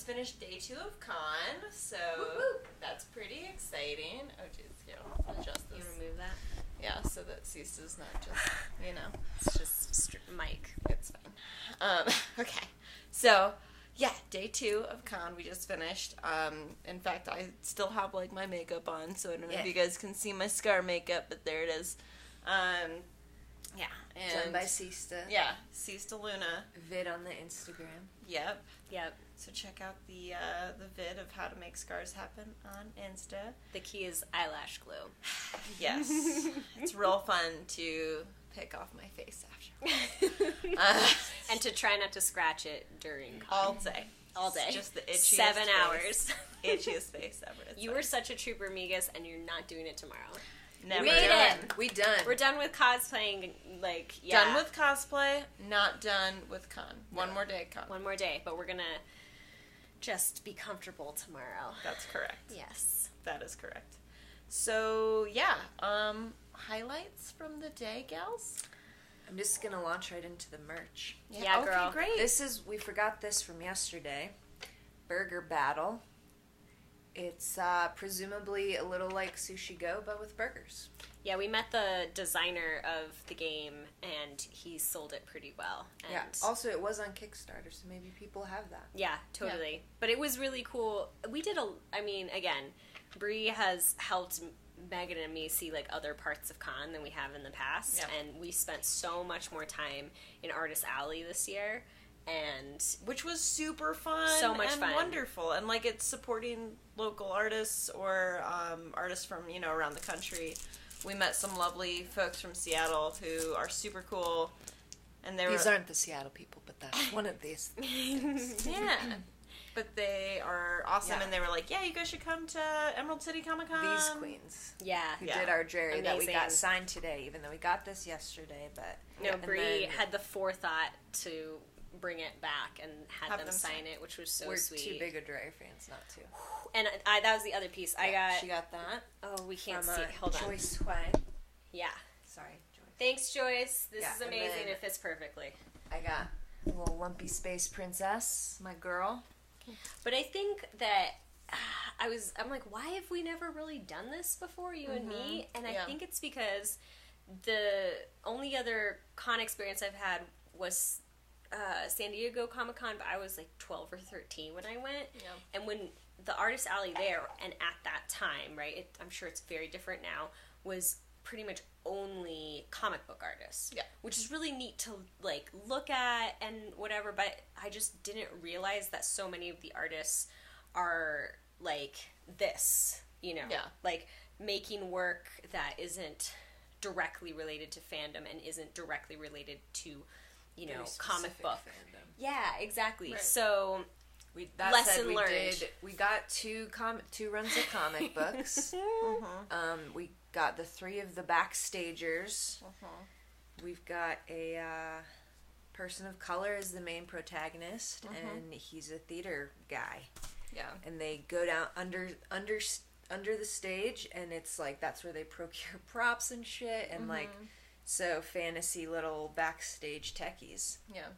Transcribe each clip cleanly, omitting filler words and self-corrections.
just finished day 2 of con, so that's pretty exciting. Oh, jeez, yeah, I'll adjust this. You remove that? Yeah, so that Sista's not just, It's just mic. It's fine. Okay, so, yeah, day 2 of con we just finished. In fact, I still have, like, my makeup on, so I don't know if you guys can see my scar makeup, but there it is. Yeah. And done by Sista. Yeah, Sista Luna. Vid on the Instagram. Yep. Yep. So check out the vid of how to make scars happen on Insta. The key is eyelash glue. Yes. It's real fun to pick off my face after. And to try not to scratch it during All day. All day. It's just the itchiest 7 face. hours. Itchiest face ever. It's You fine. were such a trooper, Migas, and you're not doing it tomorrow. Never We did done. it. We done. We're done with cosplaying, yeah. Done with cosplay, not done with con. One more day con. One more day, but we're gonna just be comfortable tomorrow. That's correct. Yes. That is correct. So, yeah. Highlights from the day, gals? I'm just gonna launch right into the merch. Yeah, okay, girl. great. We forgot this from yesterday. Burger Battle. It's presumably a little like Sushi Go, but with burgers. Yeah, we met the designer of the game, and he sold it pretty well. And Yeah. Also, it was on Kickstarter, so maybe people have that. yeah, totally. But it was really cool. We did again, Bree has helped Megan and me see, like, other parts of con than we have in the past. Yeah. And we spent so much more time in Artist Alley this year. And Which was super fun. So much and fun. wonderful. And, like, it's supporting local artists or artists from, around the country. We met some lovely folks from Seattle who are super cool. And they These aren't the Seattle people, but that's one of these. Yeah. But they are awesome, Yeah. and they were like, yeah, you guys should come to Emerald City Comic Con. These queens. yeah. Who Yeah. did our Jerry that we Amazing. got signed today, even though we got this yesterday, but... No, and Bree then had the forethought to bring it back and had Have them them sign it, which was so we're sweet. too big of Dryer fans not to. And that was the other piece. She got that. Oh, we can't from, see. Hold on. Joyce Huang. Yeah. Sorry, Joyce. Thanks, Joyce. This Yeah, is and amazing. then- It fits perfectly. I got a little lumpy space princess, my girl. But I think that I'm like, why have we never really done this before, you and me? And I Yeah. think it's because the only other con experience I've had was San Diego Comic-Con, but I was like 12 or 13 when I went. Yeah. And when the Artist Alley there, and at that time, right, I'm sure it's very different now, was pretty much only comic book artists. Yeah. Which is really neat to, like, look at and whatever, but I just didn't realize that so many of the artists are, like, this, Yeah. like, making work that isn't directly related to fandom and isn't directly related to, Very comic specific book. fandom. Yeah, exactly. Right. So, That Lesson said, learned. We got two runs of comic books. We got the 3 of the backstagers. We've got a person of color as the main protagonist, and he's a theater guy. Yeah. And they go down under the stage, and it's like that's where they procure props and shit, and like so fantasy little backstage techies. Yeah.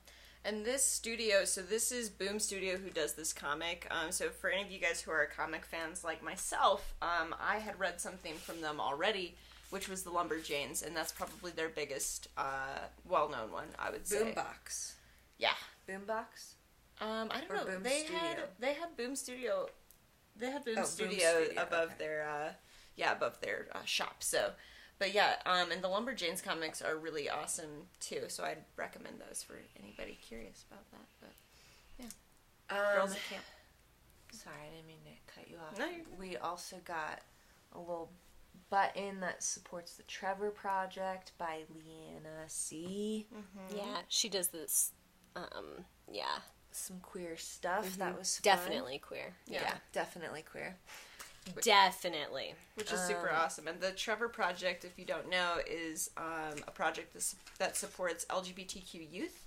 And this studio, so this is Boom Studio who does this comic. So for any of you guys who are comic fans like myself, I had read something from them already, which was the Lumberjanes, and that's probably their biggest, well-known one, I would say. Boombox. Yeah. Boombox? I don't Or know. Boom They Studio. had Boom Studio. They had Boom Boom Studio Studio, above okay. their shop. So, but yeah, and the Lumberjanes comics are really awesome too. So I'd recommend those for anybody curious about that. But Girls at Camp. Sorry, I didn't mean to cut you off. No, you're good. We also got a little button that supports the Trevor Project by Leanna C. yeah, she does this, yeah. Some queer stuff. That was fun. Definitely queer. Yeah, definitely queer. Definitely. Which is super awesome. And the Trevor Project, if you don't know, is a project that supports LGBTQ youth.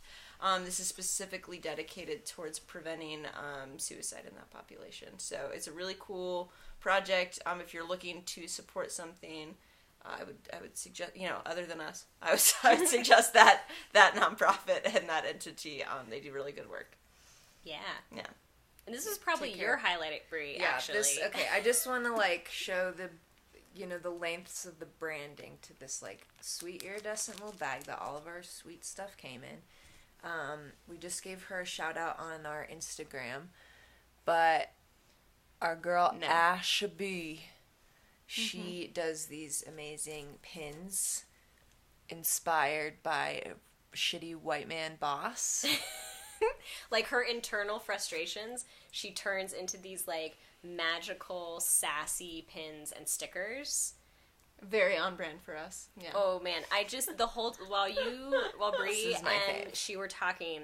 This is specifically dedicated towards preventing suicide in that population. So it's a really cool project. If you're looking to support something, I would suggest, other than us, I would suggest that nonprofit and that entity. They do really good work. Yeah. Yeah. And this is probably Take your care. highlight, Brie, Yeah, actually. okay, I just want to, like, show the, the lengths of the branding to this, like, sweet iridescent little bag that all of our sweet stuff came in. We just gave her a shout out on our Instagram, but our girl Asha B, she does these amazing pins inspired by a shitty white man boss. Like, her internal frustrations, she turns into these, like, magical, sassy pins and stickers. Very on brand for us. Yeah. Oh, man. I just, while Brie is my and fave. she were talking,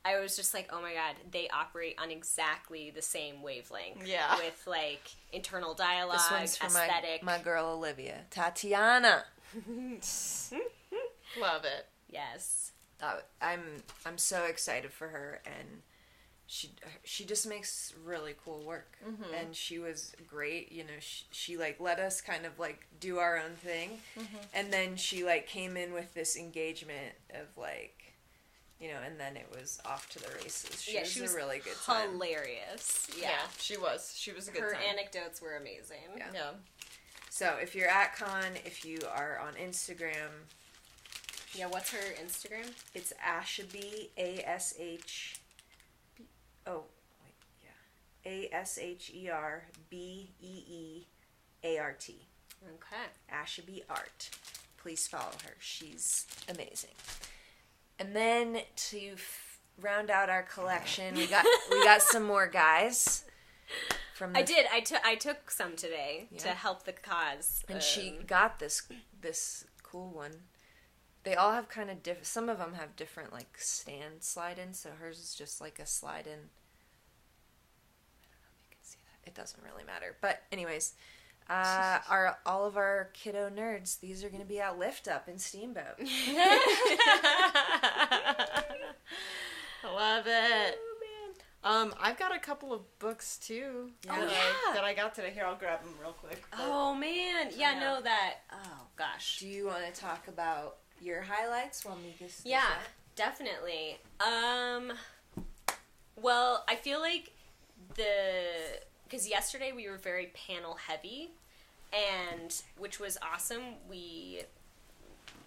I was just like, oh my god, they operate on exactly the same wavelength. Yeah. With, like, internal dialogue, This one's for aesthetic. my girl Olivia. Tatiana. Love it. Yes. I'm so excited for her, and she just makes really cool work, and she was great. She like let us kind of like do our own thing, and then she like came in with this engagement of like, and then it was off to the races. She was a really good time. Hilarious. Yeah, Yeah. she was. She was a good Her time. anecdotes were amazing. Yeah. Yeah. So if you're at con, if you are on Instagram, Yeah, what's her Instagram? it's Ashaby, ASH. Oh, wait, yeah. ASHERBEEART. Okay. Ashaby Art. Please follow her. She's amazing. And then to round out our collection, we got some more guys. From I did. I took some today to help the cause. And she got this cool one. They all have kind of some of them have different like stand slide-ins, so hers is just like a slide-in. I don't know if you can see that. It doesn't really matter. But anyways, all of our kiddo nerds, these are going to be at Lift Up in Steamboat. Love it. I've got a couple of books too. That I got today. Here, I'll grab them real quick. Oh man, yeah, no, that. Oh gosh. Do you want to talk about your highlights while Mika's does Yeah, that? definitely. Well, I feel like because yesterday we were very panel heavy, and which was awesome. We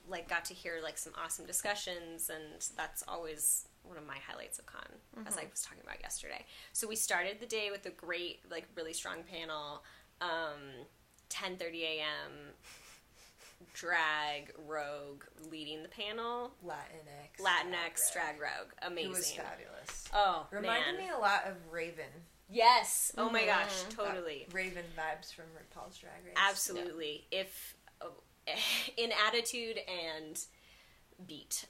like got to hear like some awesome discussions, and that's always one of my highlights of con, as I was talking about yesterday. So we started the day with a great, like, really strong panel. 10:30 a.m. Drag Rogue leading the panel. Latinx Drag Rogue. Amazing. It was fabulous. Oh, Reminded man. me a lot of Raven. Yes. Oh my gosh, totally. Raven vibes from RuPaul's Drag Race. Absolutely. If in attitude and beat.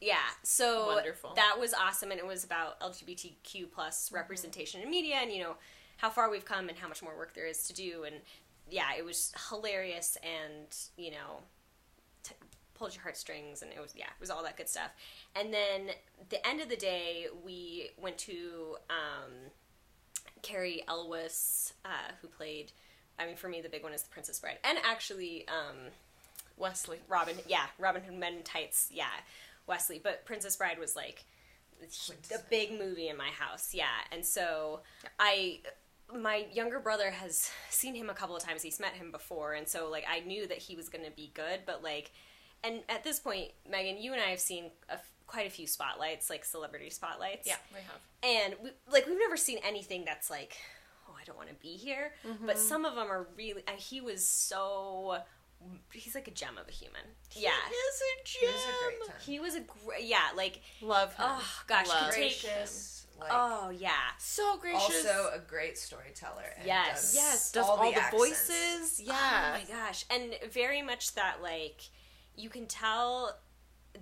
Yeah. So Wonderful. that was awesome, and it was about LGBTQ plus representation in media, and how far we've come and how much more work there is to do, and yeah, it was hilarious, and pulled your heartstrings, and it was all that good stuff. And then the end of the day, we went to Carrie Elwes, who played. I mean, for me, the big one is the Princess Bride, and actually. Wesley. Robin Hood Men in Tights, Wesley. But Princess Bride was like the big movie in my house, And so my younger brother has seen him a couple of times. He's met him before, and so like I knew that he was going to be good. But like, and at this point, Megan, you and I have seen quite a few spotlights, like celebrity spotlights. Yeah, we have. And we've never seen anything that's like, oh, I don't want to be here. But some of them are really. He was so. He's like a gem of a human. He is a gem. It was a great time. He was a great, like, Love him. oh gosh, Love. could take, Gracious. Like, oh yeah, So gracious. also a great storyteller. And Yes. does all the accents. voices. Yeah. oh my gosh, and very much that like, you can tell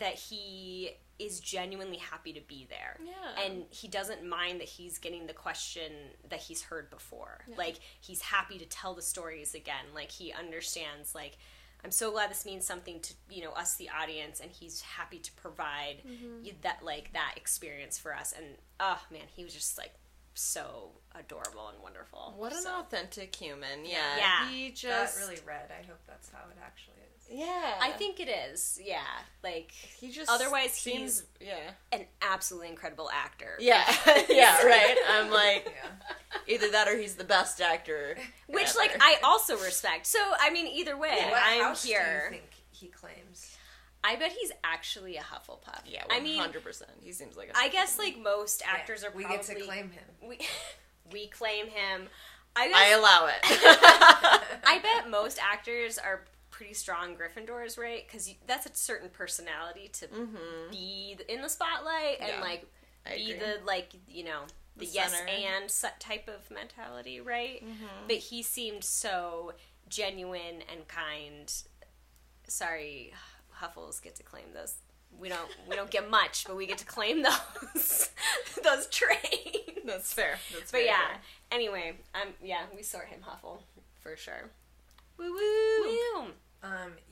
that he is genuinely happy to be there. Yeah. And he doesn't mind that he's getting the question that he's heard before. Yeah. Like, he's happy to tell the stories again. Like, he understands, like, I'm so glad this means something to, us, the audience, and he's happy to provide that experience for us. And, oh, man, he was just, like, so adorable and wonderful. What an authentic human. Yeah. Yeah. He just... That really read. I hope that's how it actually is. Yeah. I think it is. Yeah. Like, he just otherwise seems, he's yeah. an absolutely incredible actor. Yeah. Yeah, right? I'm like, Yeah. either that or he's the best actor. Which, ever. like, I also respect. So, I mean, either way, What I'm house here. do you think he claims? I bet he's actually a Hufflepuff. Yeah, 100%. I mean, He seems like a I guess, like, most actors are We probably... get to claim him. We claim him. I guess... I allow it. I bet most actors are pretty strong Gryffindors, right? Because that's a certain personality to be in the spotlight and, Yeah, like, I be agree. the, like, you know, the The yes center. and type of mentality, right? But he seemed so genuine and kind. Sorry, Huffles get to claim those. We don't get much, but we get to claim those traits. That's fair. That's But very yeah, fair. anyway, we sort him Huffle for sure. Woo woo. Woo.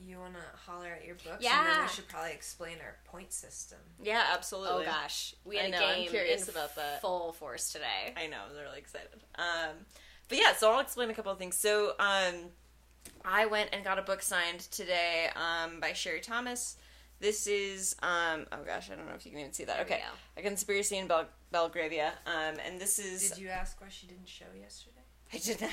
You want to holler at your books? Yeah. And then we should probably explain our point system. Yeah, absolutely. Oh gosh, we had I know, a I'm game curious in about that. full force today. I know, I'm really excited. But yeah, so I'll explain a couple of things. So, I went and got a book signed today by Sherry Thomas. This is, oh gosh, I don't know if you can even see that. There we Okay. go. A Conspiracy in Belgravia. And this is... Did you ask why she didn't show yesterday? I did not.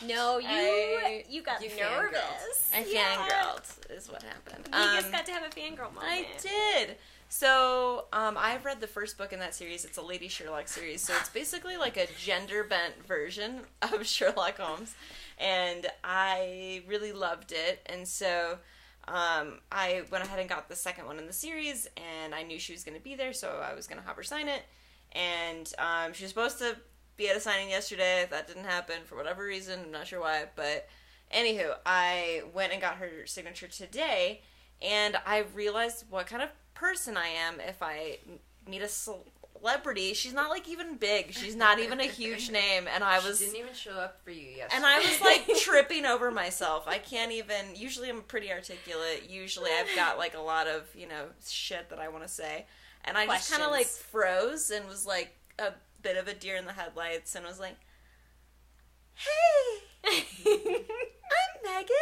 No, I- you got you nervous. I Yeah. fangirled, is what happened. We just got to have a fangirl moment. I did. So, I've read the first book in that series. It's a Lady Sherlock series. So it's basically like a gender-bent version of Sherlock Holmes. And I really loved it. And so, I went ahead and got the second one in the series. And I knew she was going to be there, so I was going to have her sign it. And she was supposed to be at a signing yesterday. That didn't happen for whatever reason. I'm not sure why. But anywho, I went and got her signature today. And I realized what kind of person I am if I meet a celebrity. She's not like even big. She's not even a huge name. And I was... She didn't even show up for you yesterday. And I was like tripping over myself. I can't even... Usually I'm pretty articulate. Usually I've got like a lot of, shit that I want to say. And I just kind of like froze and was like a bit of a deer in the headlights and was like, hey, I'm Megan.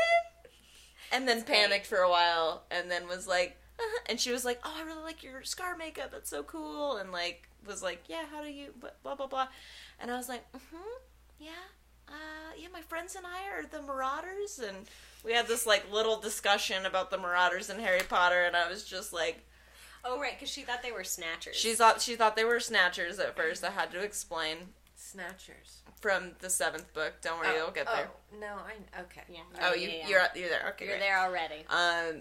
And then panicked for a while and then was like, and she was like, oh, I really like your scar makeup. That's so cool. And like, was like, yeah, how do you, blah, blah, blah. And I was like, yeah. Yeah, my friends and I are the Marauders. And we had this like little discussion about the Marauders in Harry Potter. And I was just like, Oh, right, because she thought they were snatchers. she thought they were snatchers at first. I had to explain Snatchers. from the 7th book. Don't worry, you'll get there. Oh, no, okay. Yeah. Oh, yeah. you're there. Okay, You're great. there already.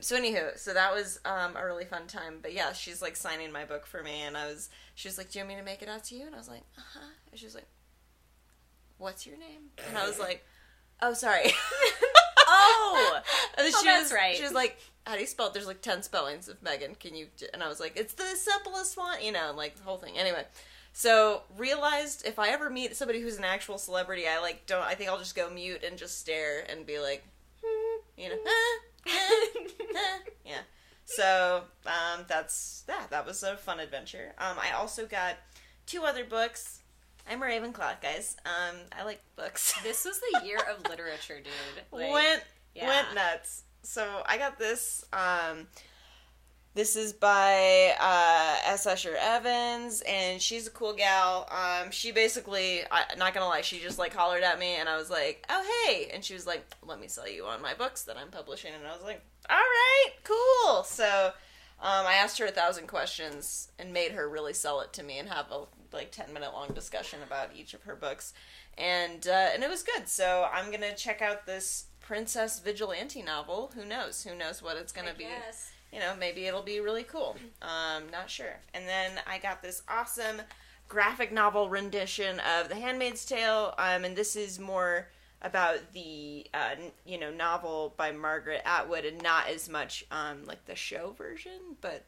So anywho, so that was a really fun time. But yeah, she's like signing my book for me, and she was like, "Do you want me to make it out to you?" And I was like, And she was like, "What's your name?" And I was like, "Oh, sorry." Oh! And then that's right. She was like, "How do you spell it?" There's like 10 spellings of Megan. Can you? And I was like, "It's the simplest one," like the whole thing. Anyway, so realized if I ever meet somebody who's an actual celebrity, I think I'll just go mute and just stare and be like, yeah. So that was a fun adventure. I also got 2 other books. I'm a Ravenclaw, guys. I like books. This was the year of literature, dude. Like, Went nuts. So I got this. This is by S. Usher Evans, and she's a cool gal. She basically, not gonna lie, she just like hollered at me, and I was like, "Oh hey!" And she was like, "Let me sell you on my books that I'm publishing." And I was like, "All right, cool." So I asked her 1,000 questions and made her really sell it to me and have a 10-minute long discussion about each of her books, and it was good. So I'm gonna check out this Princess Vigilante novel. Who knows what it's gonna be. Yes. Maybe it'll be really cool. Not sure. And then I got this awesome graphic novel rendition of The Handmaid's Tale, and this is more about the novel by Margaret Atwood and not as much like the show version. But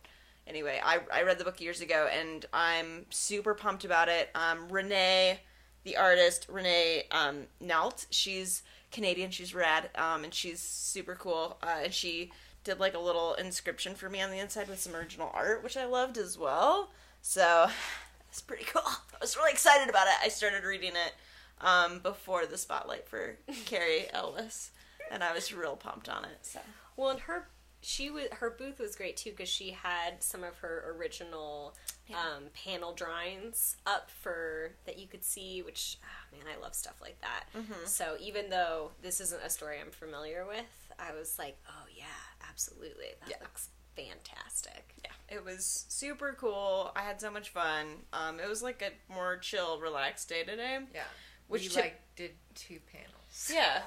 anyway, I read the book years ago and I'm super pumped about it. Renee, the artist, Renee Nault, she's Canadian, she's rad, and she's super cool, and she did like a little inscription for me on the inside with some original art, which I loved as well. So it's pretty cool. I was really excited about it. I started reading it before the spotlight for Carrie Ellis. and I was real pumped on it. So Well, and her booth was great too because she had some of her original panel drawings up for that you could see. Which man, I love stuff like that. So even though this isn't a story I'm familiar with, I was like, oh yeah, absolutely, that looks fantastic. yeah, it was super cool. I had so much fun. It was like a more chill, relaxed day today. Yeah. Which we did 2 panels. Yeah.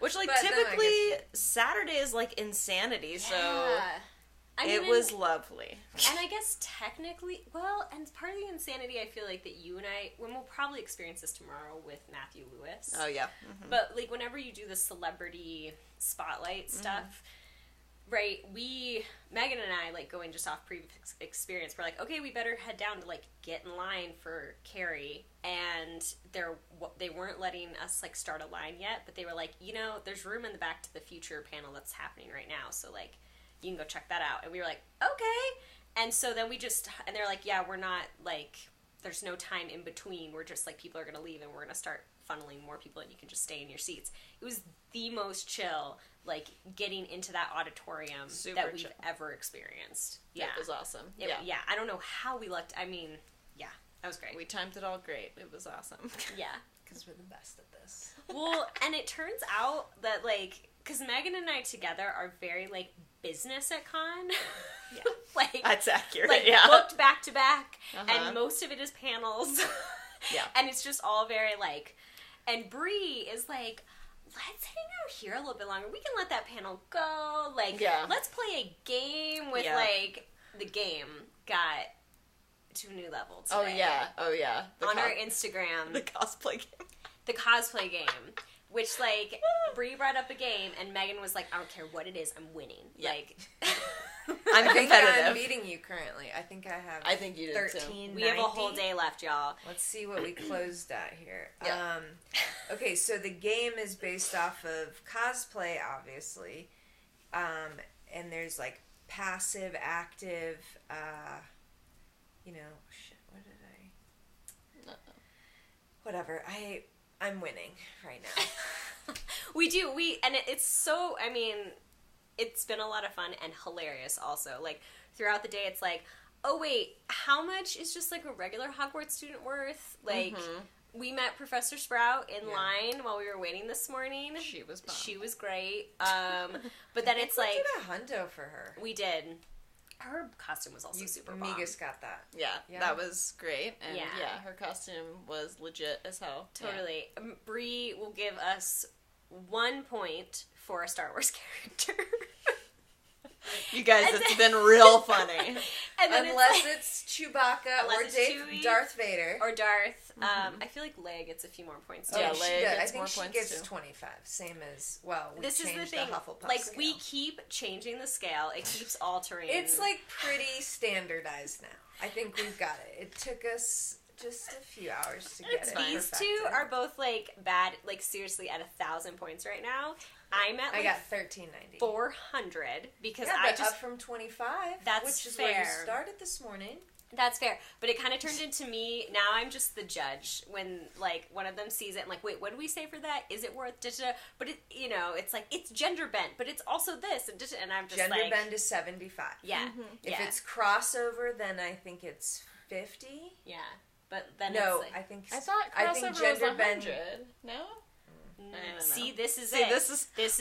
Which, like, But then I typically, Saturday is, like, insanity, so I it mean, was lovely. And I guess technically, well, and part of the insanity I feel like that you and I, when we'll probably experience this tomorrow with Matthew Lewis. Oh, yeah. But, like, whenever you do the celebrity spotlight stuff, right, Megan and I, like, going just off previous experience, we're like, okay, we better head down to, like, get in line for Carrie, and they weren't letting us, like, start a line yet, but they were like, you know, there's room in the Back to the Future panel that's happening right now, so, like, you can go check that out. And we were like, okay. And so then and they're like, yeah, we're not, like, there's no time in between. We're just, like, people are going to leave and we're going to start funneling more people and you can just stay in your seats. It was the most chill, like, getting into that auditorium that we've ever experienced. Yeah. It was awesome. Yeah. I don't know how we looked. I mean, yeah, that was great. We timed it all great. It was awesome. Yeah. Because we're the best at this. Well, and it turns out that, like, because Megan and I together are very, like, business at con. Yeah. Like, that's accurate. Like, yeah. booked back to back, and most of it is panels. Yeah. And it's just all very, like, and Bree is like, let's hang out here a little bit longer. We can let that panel go. Like, let's play a game with, like, the game got to a new level today. Oh, yeah. On our Instagram. The cosplay game. The cosplay game. Which, like, Bree brought up a game, and Megan was like, I don't care what it is, I'm winning. Yeah. Like, I'm competitive. I'm beating you currently. I think you did 13, too. We have a whole day left, y'all. Let's see what we closed at here. Yeah. Okay, so the game is based off of cosplay, obviously. And there's, like, passive, active, what did I... Whatever. I'm winning right now. We do. And it's so, I mean, it's been a lot of fun and hilarious also. Like, throughout the day, it's like, oh, wait, how much is just, like, a regular Hogwarts student worth? Like, we met Professor Sprout in line while we were waiting this morning. She was bomb. She was great. But then it's like... We did a hundo for her. We did. Her costume was also super bomb. Migas got that. Yeah, that was great. And her costume was legit as hell. Totally. Yeah. Bree will give us 1 point for a Star Wars character. You guys, it's been real funny. Unless it's Chewbacca or Darth Vader. Or Darth. I feel like Leia gets a few more points too. Yeah, Leia gets I think she gets 25. Same as, this is the thing. Hufflepuff scale. We keep changing the scale. It keeps altering. It's, like, pretty standardized now. I think we've got it. It took us just a few hours to get it. These two are both, like, bad, like, seriously at 1,000 points right now. I'm at, like, I got 1390. 400 because I just up from 25. That's which is fair. where you started this morning. That's fair, but it kind of turned into me. Now I'm just the judge when, like, one of them sees it. I'm like, wait, what did we say for that? Is it worth? But it, it's like it's gender bent, but it's also this and I'm just gender bend is 75. Yeah. If it's crossover, then I think it's 50. Yeah, but then no, it's like, I thought crossover was 100. No. See, this is it.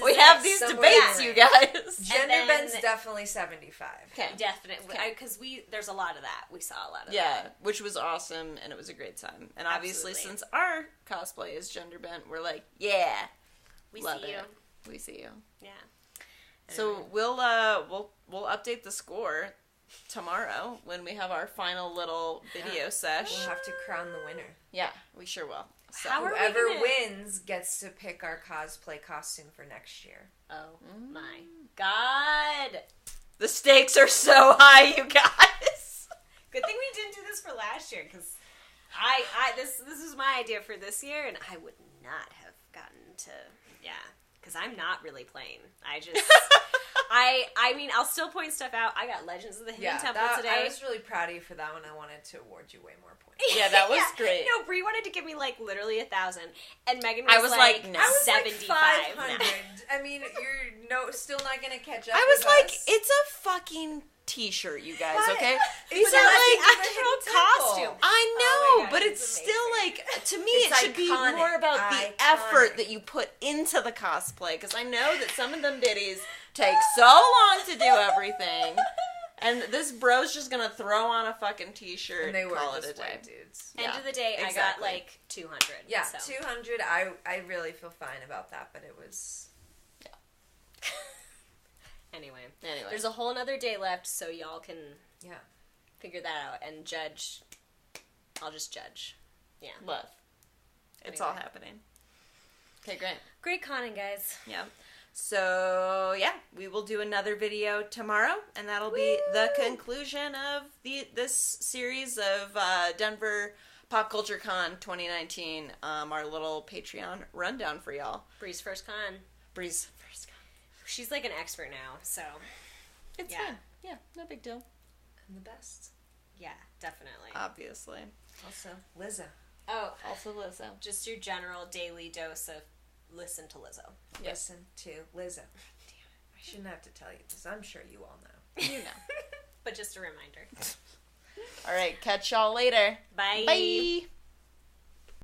We have these debates, you guys. Gender bend's definitely 75. Okay, definitely, because there's a lot of that. We saw a lot of that. Yeah, which was awesome, and it was a great time. And obviously, since our cosplay is gender bent, we're like, yeah, we love see it. you. We see you. Yeah. So we'll update the score tomorrow when we have our final little video sesh. We'll have to crown the winner. Yeah, we sure will. So whoever wins gets to pick our cosplay costume for next year. Oh my God. The stakes are so high, you guys. Good thing we didn't do this for last year, because this was my idea for this year, and I would not have gotten to, because I'm not really playing. I mean, I'll still point stuff out. I got Legends of the Hidden Temple today. I was really proud of you for that one. I wanted to award you way more points. Yeah, that was great. No, Brie wanted to give me like literally 1,000, and Megan I was was like, like, no. I was 75. like 500. now. I mean, you're still not gonna catch up. I was with like, us. it's a fucking t-shirt, you guys, But- okay? It's So, not like, the actual Hidden Temple. costume. I know, Oh my God, but it's it's still amazing. like, to me, It's it should be iconic. more about the Iconic. effort that you put into the cosplay, because I know that some of them biddies take so long to do everything, and this bro's just gonna throw on a fucking t-shirt And they were call it a just day. white dudes. End Yeah, of the day, I got exactly. like 200. Yeah, so. 200. I really feel fine about that, but it was. Anyway, Anyway. there's a whole nother day left, so y'all can Yeah. figure that out and judge. I'll just judge. Yeah. Love. It's all Anyway. happening. Okay, great. Great conning, guys. Yeah. So yeah, we will do another video tomorrow, and that'll be the conclusion of this series of Denver Pop Culture Con 2019. Our little Patreon rundown for y'all. Bree's first con. Bree's first con. She's like an expert now, so It's Yeah. fine. Yeah, no big deal. And the best. yeah, definitely. Obviously. Also, Lizzo. Oh, Also Lizzo. just your general daily dose of listen to Lizzo. Yep. Listen to Lizzo. Damn it. I shouldn't have to tell you this. I'm sure you all know. You know. But just a reminder. All right, catch y'all later. Bye. Bye.